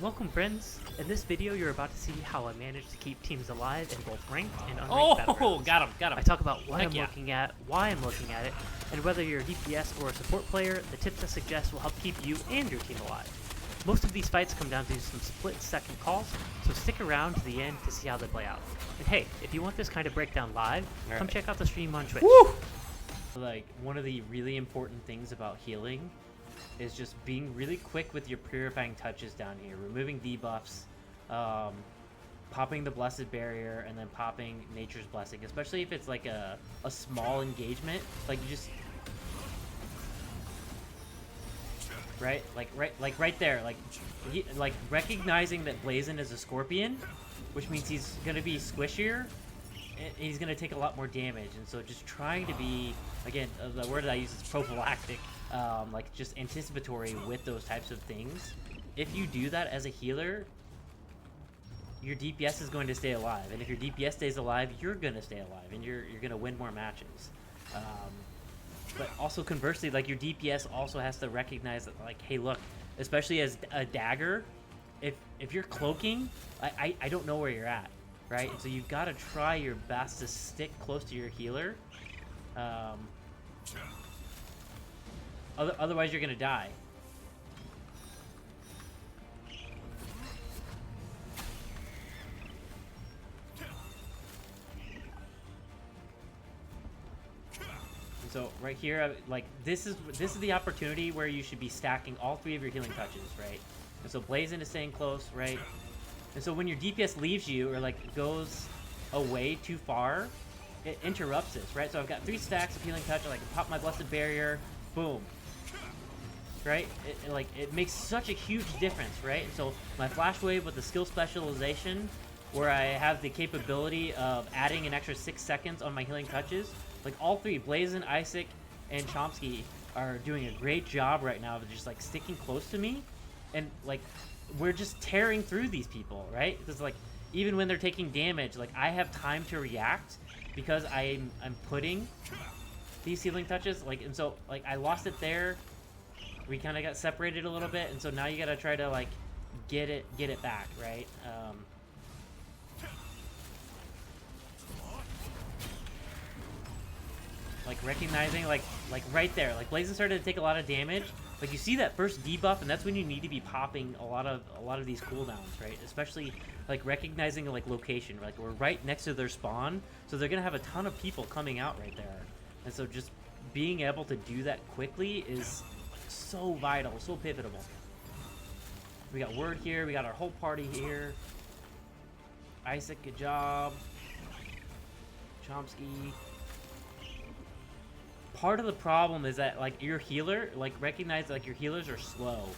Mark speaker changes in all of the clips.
Speaker 1: Welcome friends! In this video you're about to see how I managed to keep teams alive in both ranked and unranked
Speaker 2: Oh,
Speaker 1: battlegrounds.
Speaker 2: got him.
Speaker 1: I talk about what
Speaker 2: Heck
Speaker 1: I'm
Speaker 2: yeah.
Speaker 1: looking at, why I'm looking at it, and whether you're a DPS or a support player, the tips I suggest will help keep you and your team alive. Most of these fights come down to some split-second calls, so stick around to the end to see how they play out. And hey, if you want this kind of breakdown live, come check out the stream on Twitch.
Speaker 2: Woo! Like, one of the really important things about healing is just being really quick with your purifying touches down here, removing debuffs, popping the blessed barrier, and then popping nature's blessing, especially if it's like a small engagement. Like, you just right there, like recognizing that Blazin is a scorpion, which means he's gonna be squishier and he's gonna take a lot more damage. And so just trying to be, again, the word that I use is prophylactic, like just anticipatory with those types of things. If you do that as a healer, your DPS is going to stay alive, and if your DPS stays alive, you're gonna stay alive, and you're gonna win more matches. But also conversely, like, your DPS also has to recognize that, like, hey, look, especially as a dagger, if you're cloaking, I don't know where you're at, right? So you've got to try your best to stick close to your healer. Otherwise, you're gonna die. So right here, like, this is the opportunity where you should be stacking all three of your healing touches, right? And so Blazin is staying close, right? And so when your DPS leaves you or like goes away too far, it interrupts this, right? So I've got 3 stacks of healing touch. I can pop my blessed barrier, boom, right? It makes such a huge difference, right? And so my flash wave with the skill specialization, where I have the capability of adding an extra 6 seconds on my healing touches. Like, all 3, Blazin, Isaac, and Chomsky, are doing a great job right now of just, like, sticking close to me. And, like, we're just tearing through these people, right? Because, like, even when they're taking damage, like, I have time to react because I'm putting these healing touches. Like, and so, like, I lost it there. We kind of got separated a little bit. And so now you got to try to, like, get it back, right? Like, recognizing, like right there, like, Blazin started to take a lot of damage. Like, you see that first debuff, and that's when you need to be popping a lot of these cooldowns, right? Especially, like, recognizing, like, location. Like, we're right next to their spawn, so they're gonna have a ton of people coming out right there. And so just being able to do that quickly is so vital, so pivotal. We got Word here, we got our whole party here. Isaac, good job. Chomsky. Part of the problem is that, like, your healer, like, recognize, like, your healers are slow.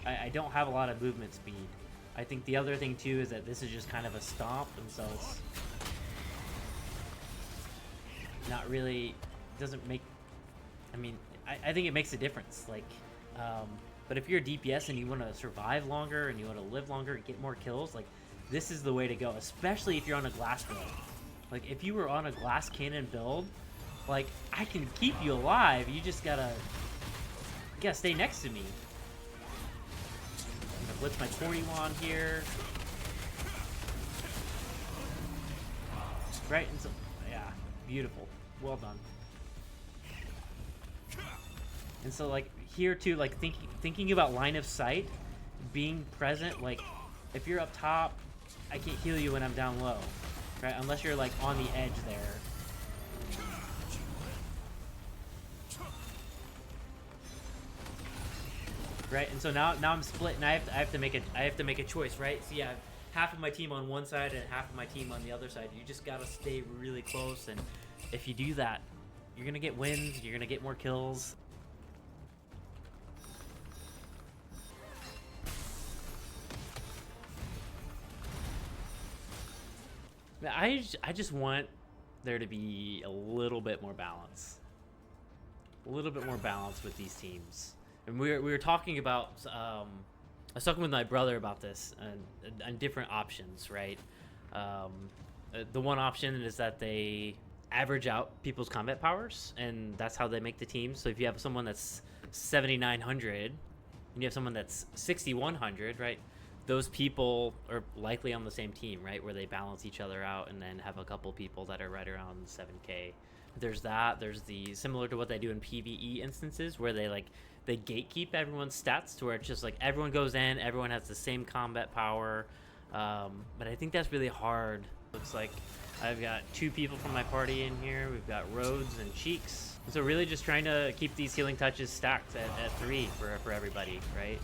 Speaker 2: I don't have a lot of movement speed. I think the other thing too is that this is just kind of a stomp, and so it's not really, doesn't make, I mean, I think it makes a difference, like, but if you're a DPS and you want to survive longer and you want to live longer and get more kills, like, this is the way to go, especially if you're on a glass build. Like, if you were on a glass cannon build, like, I can keep you alive, you just gotta stay next to me. I'm gonna blitz my 41 here. Right, and so, yeah, beautiful. Well done. And so, like, here too, like, thinking about line of sight, being present, like, if you're up top, I can't heal you when I'm down low, right? Unless you're, like, on the edge there. Right, and so now I'm split, and I have to make a choice, right? So yeah, half of my team on one side and half of my team on the other side. You just gotta stay really close, and if you do that, you're gonna get wins, you're gonna get more kills. I just want there to be a little bit more balance. A little bit more balance with these teams. And we were talking about, I was talking with my brother about this and different options, right? The one option is that they average out people's combat powers, and that's how they make the team. So if you have someone that's 7,900 and you have someone that's 6,100, right? those people are likely on the same team, right? Where they balance each other out and then have a couple people that are right around 7K. There's that. There's the similar to what they do in PvE instances where they gatekeep everyone's stats to where it's just like everyone goes in, everyone has the same combat power. But I think that's really hard. Looks like I've got 2 people from my party in here. We've got Rhodes and Cheeks. So really just trying to keep these healing touches stacked at 3 for everybody, right?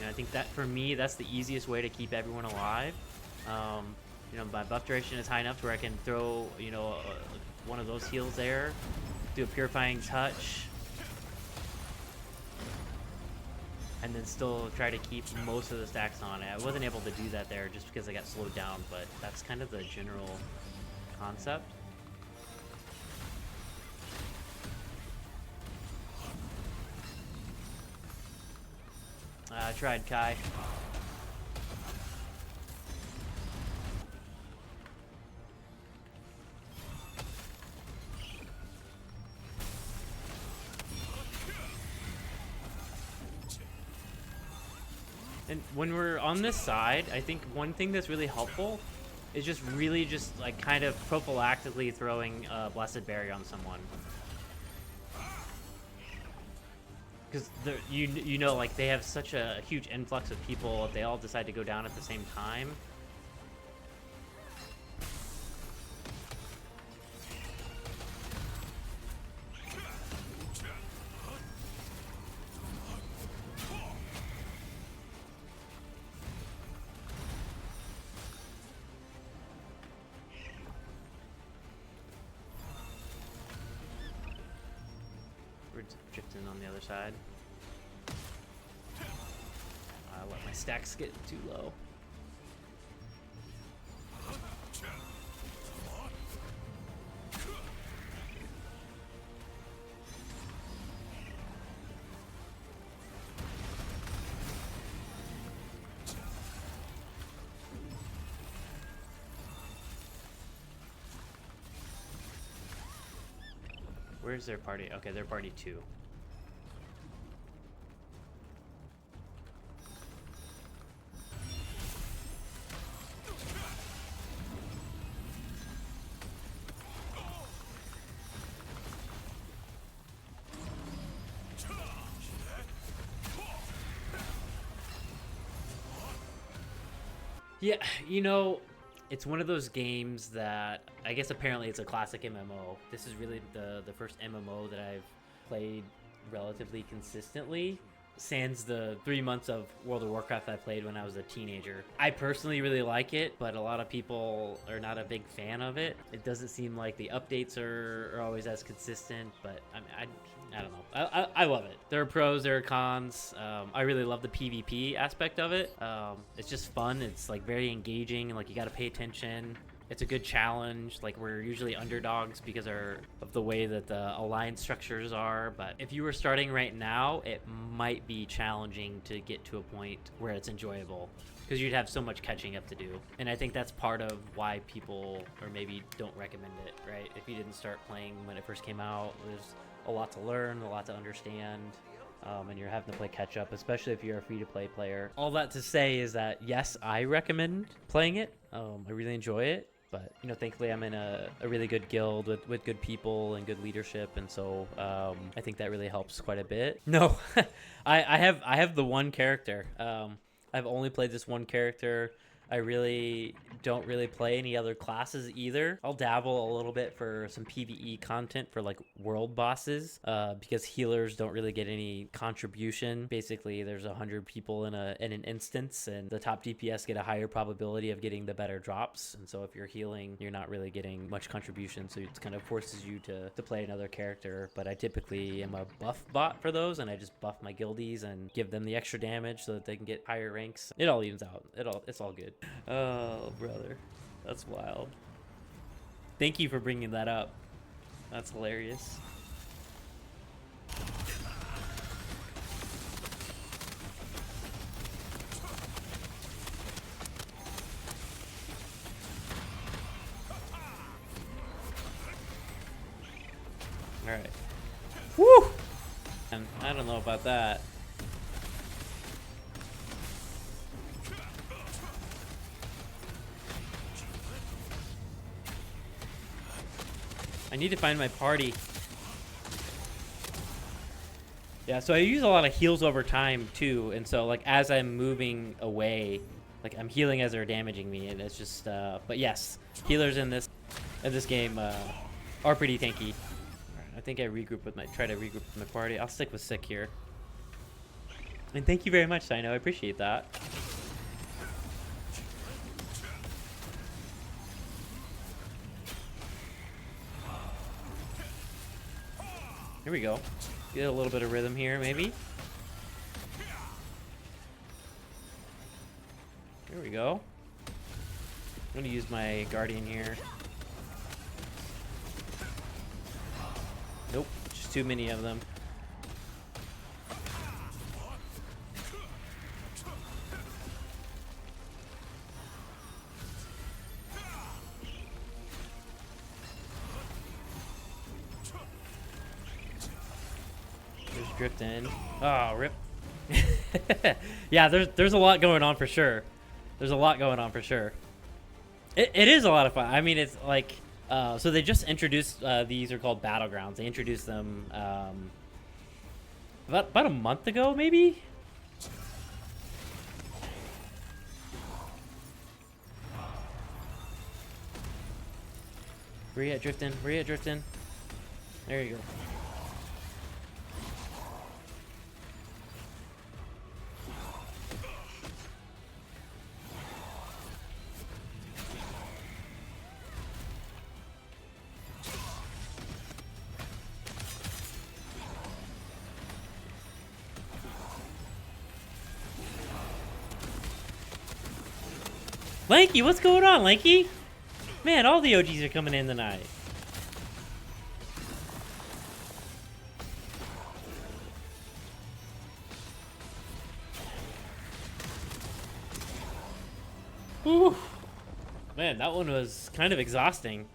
Speaker 2: I think that for me, that's the easiest way to keep everyone alive. My buff duration is high enough to where I can throw, one of those heals there, do a purifying touch, and then still try to keep most of the stacks on it. I wasn't able to do that there just because I got slowed down, but that's kind of the general concept. I tried Kai. And when we're on this side, I think one thing that's really helpful is just like kind of prophylactically throwing Blessed Barrier on someone. Because like they have such a huge influx of people, if they all decide to go down at the same time. We're drifting on the other side. I let my stacks get too low. Where's their party? Okay, they're party 2. Yeah, it's one of those games that I guess apparently it's a classic MMO. This is really the first MMO that I've played relatively consistently, sans the 3 months of World of Warcraft I played when I was a teenager. I personally really like it, but a lot of people are not a big fan of it. It doesn't seem like the updates are always as consistent, but I don't know. I love it. There are pros, there are cons. I really love the PvP aspect of it. It's just fun. It's like very engaging, and like you got to pay attention. It's a good challenge. Like we're usually underdogs because of the way that the alliance structures are. But if you were starting right now, it might be challenging to get to a point where it's enjoyable, because you'd have so much catching up to do. And I think that's part of why people or maybe don't recommend it, right? If you didn't start playing when it first came out, there's a lot to learn, a lot to understand, and you're having to play catch up, especially if you're a free-to-play player. All that to say is that yes, I recommend playing it. I really enjoy it, but thankfully I'm in a really good guild with good people and good leadership, and so I think that really helps quite a bit. No, I have the one character. I've only played this one character. I really don't play any other classes either. I'll dabble a little bit for some PvE content for like world bosses, because healers don't really get any contribution. Basically, there's 100 people in an instance, and the top DPS get a higher probability of getting the better drops. And so if you're healing, you're not really getting much contribution, so it kind of forces you to play another character. But I typically am a buff bot for those, and I just buff my guildies and give them the extra damage so that they can get higher ranks. It all evens out. It's all good. Oh, brother. That's wild. Thank you for bringing that up. That's hilarious. Alright. Woo! I don't know about that. I need to find my party. Yeah, so I use a lot of heals over time too, and so like as I'm moving away, like I'm healing as they're damaging me, and it's just. But yes, healers in this game are pretty tanky. Right, I think I try to regroup with my party. I'll stick with Sick here. And thank you very much, Sino. I appreciate that. Here we go. Get a little bit of rhythm here, maybe. There we go. I'm gonna use my Guardian here. Nope, just too many of them. Just drift in. Oh, rip. Yeah, there's a lot going on for sure. There's a lot going on for sure. It is a lot of fun. I mean, it's like, so they just introduced, these are called Battlegrounds. They introduced them about a month ago, maybe? Where you at, drifting? Where you at, drifting? There you go. Lanky, what's going on, Lanky? Man, all the OGs are coming in tonight. Whew. Man, that one was kind of exhausting.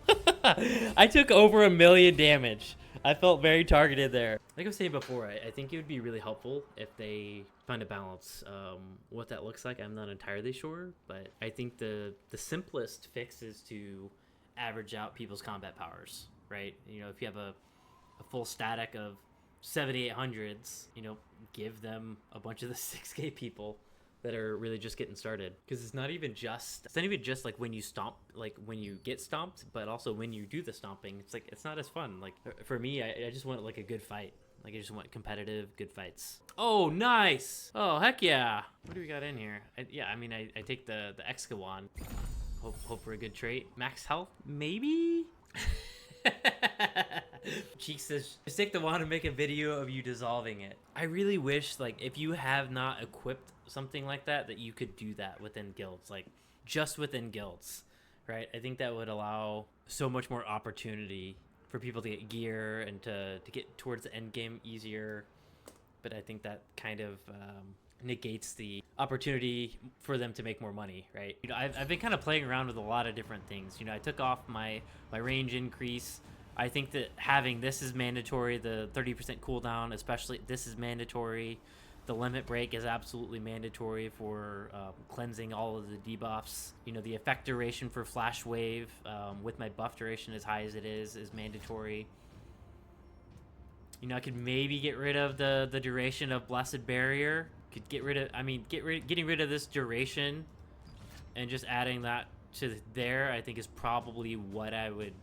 Speaker 2: I took over 1 million damage. I felt very targeted there. Like I was saying before, I think it would be really helpful if they find a balance. What that looks like, I'm not entirely sure, but I think the simplest fix is to average out people's combat powers, right? You know, if you have a full static of 7800s, you know, give them a bunch of the 6K people that are really just getting started, because it's not even just like when you stomp, like when you get stomped, but also when you do the stomping, it's like it's not as fun. Like for me, I just want like a good fight. Like I just want competitive good fights. Oh, nice. Oh, heck yeah. What do we got in here? I take the Excavawan. Hope for a good trait. Max health, maybe. Cheek says, just take the wand and make a video of you dissolving it. I really wish, like, if you have not equipped something like that, that you could do that within guilds, like just within guilds, right? I think that would allow so much more opportunity for people to get gear and to get towards the end game easier. But I think that kind of negates the opportunity for them to make more money, right? You know, I've been kind of playing around with a lot of different things. You know, I took off my range increase. I think that having this is mandatory. The 30% cooldown, especially, this is mandatory. The limit break is absolutely mandatory for cleansing all of the debuffs. You know, the effect duration for flash wave, with my buff duration as high as it is mandatory. You know, I could maybe get rid of the duration of Blessed Barrier. Could get rid of, getting rid of this duration and just adding that to there, I think is probably what I would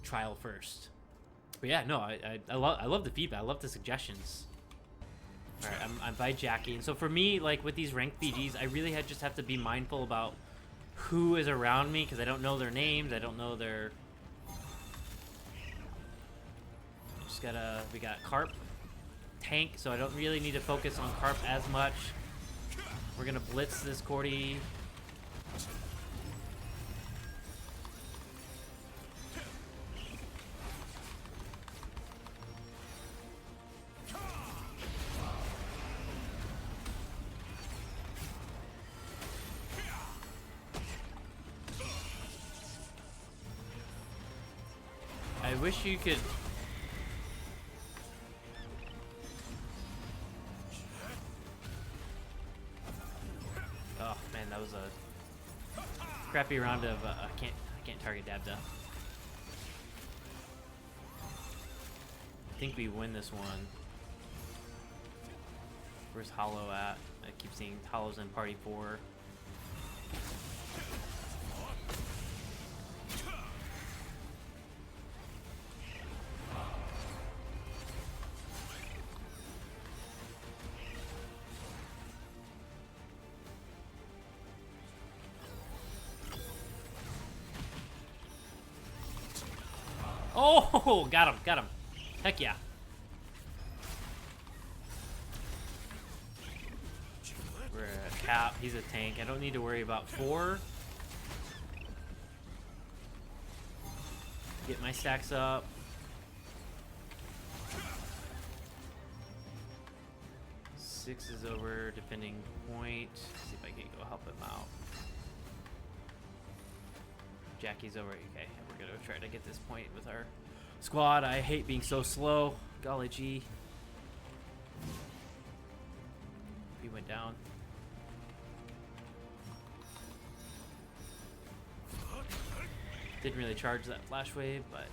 Speaker 2: trial first. But yeah, no, I love the feedback. I love the suggestions. All right, I'm by Jackie, and so for me, like with these ranked BGs, I really just have to be mindful about who is around me, because I don't know their names. I don't know their. We got Carp, tank, so I don't really need to focus on Carp as much. We're gonna blitz this Cordy. I wish you could. Oh man, that was a crappy round of I can't target Dabda. I think we win this one. Where's Hollow at? I keep seeing Hollow's in party 4. Oh, got him. Heck yeah. We're a cap, he's a tank. I don't need to worry about 4. Get my stacks up. Six is over, defending point. See if I can go help him out. Jackie's over. Okay, we're gonna try to get this point with our squad. I hate being so slow. Golly gee. He went down. Didn't really charge that flash wave, but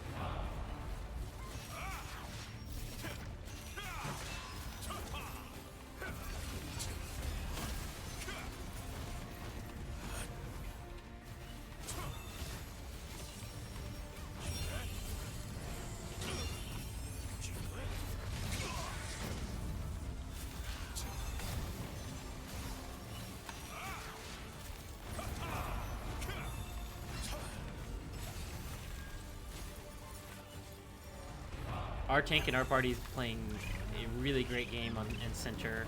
Speaker 2: our tank in our party is playing a really great game in center.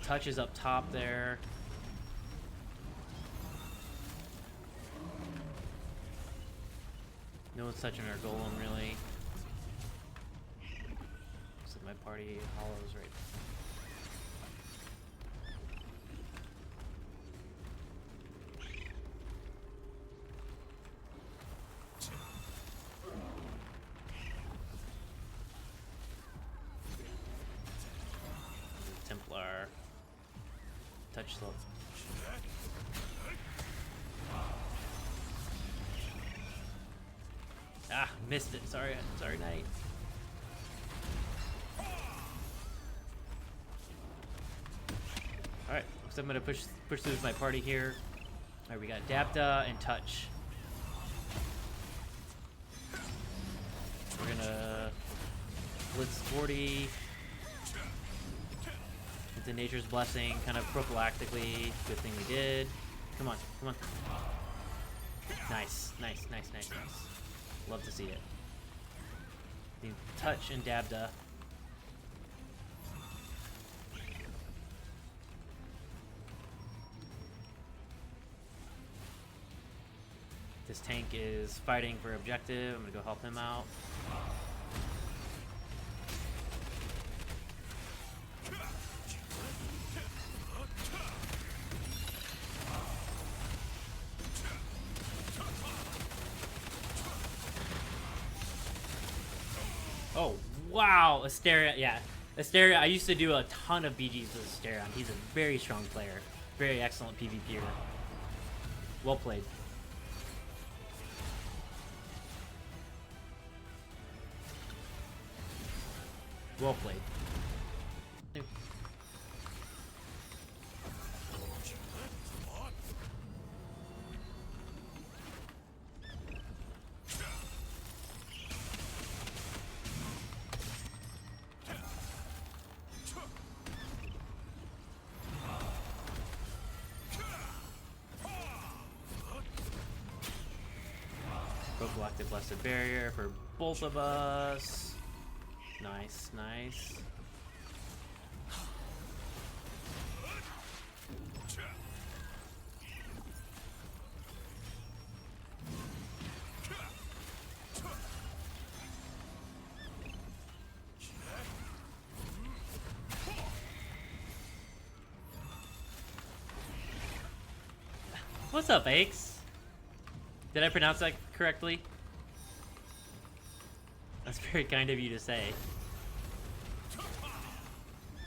Speaker 2: Touch is up top there. No one's touching our golem really. So my party Hollow's right. Templar. Touch slow. Ah, missed it. Sorry, Knight. Alright, so I'm gonna push through my party here. Alright, we got Dabda and Touch. We're gonna blitz 40. With the Nature's Blessing, kind of prophylactically. Good thing we did. Come on. Nice. Love to see it. The Touch and Dabda. This tank is fighting for objective. I'm gonna go help him out. Oh, wow, Asteria, yeah. Asteria, I used to do a ton of BGs with Asteria. He's a very strong player. Very excellent PvPer. Well played. Well played. Prophylactic Blessed Barrier for both of us. Nice. What's up, Aches? Did I pronounce that correctly? That's very kind of you to say.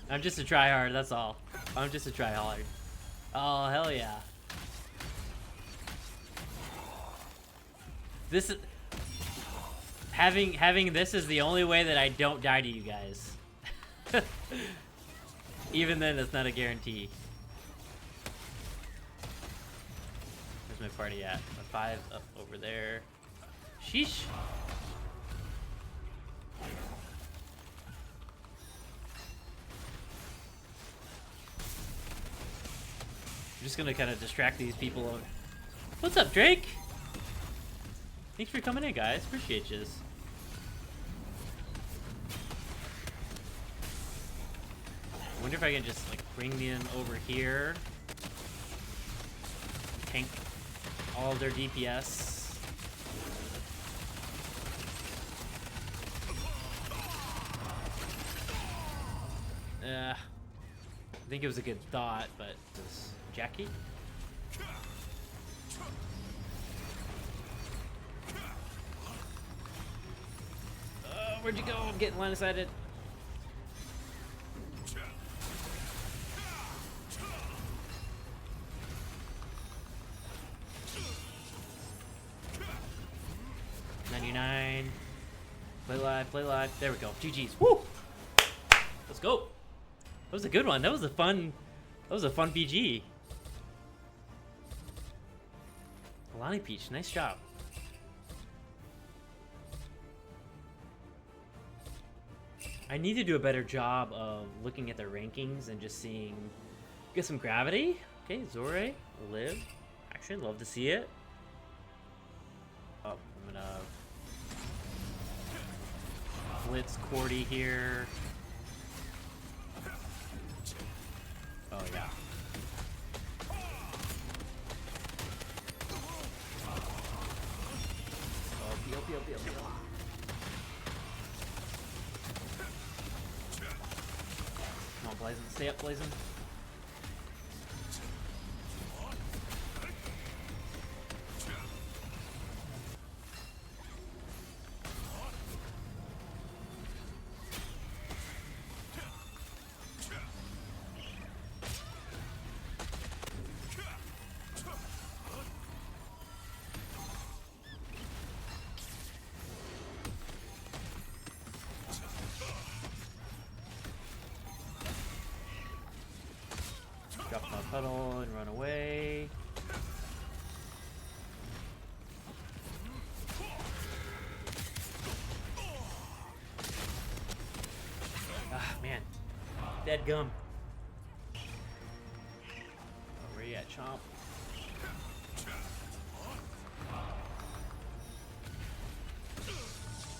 Speaker 2: I'm just a tryhard, that's all. I'm just a tryhard. Oh, hell yeah. Having this is the only way that I don't die to you guys. Even then, that's not a guarantee. Where's my party at? My 5's up over there. Sheesh. I'm just gonna kind of distract these people. What's up, Drake? Thanks for coming in, guys. Appreciate you. I wonder if I can just like bring them over here, tank all of their DPS. I think it was a good thought, but this Jackie. Where'd you go? I'm getting line of sighted. Play live, play live. There we go. GG's. Woo! Let's go. That was a good one. That was a fun BG. Alani Peach, nice job. I need to do a better job of looking at their rankings and just seeing. Get some gravity. Okay, Zore, Liv. Actually, love to see it. Oh, I'm gonna blitz Cordy here. Oh yeah. Oh, peel. Come on, Blazin'. Stay up, Blazin'. Drop my puddle and run away. Ah, man. Dead gum. Oh, where you at, Chomp?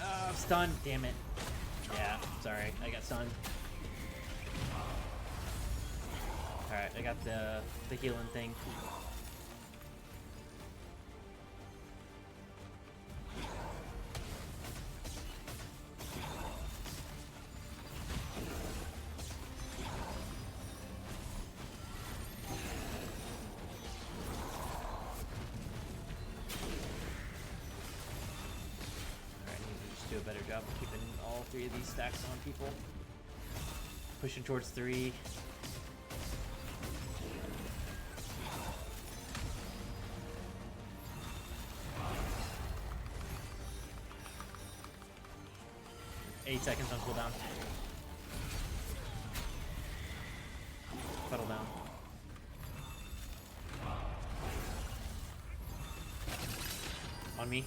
Speaker 2: Oh, I'm stunned. Damn it. Yeah, sorry. I got stunned. Alright, I got the healing thing. Alright, I need to just do a better job of keeping all 3 of these stacks on people. Pushing towards 3. Eight seconds on cooldown. Puddle down. On me.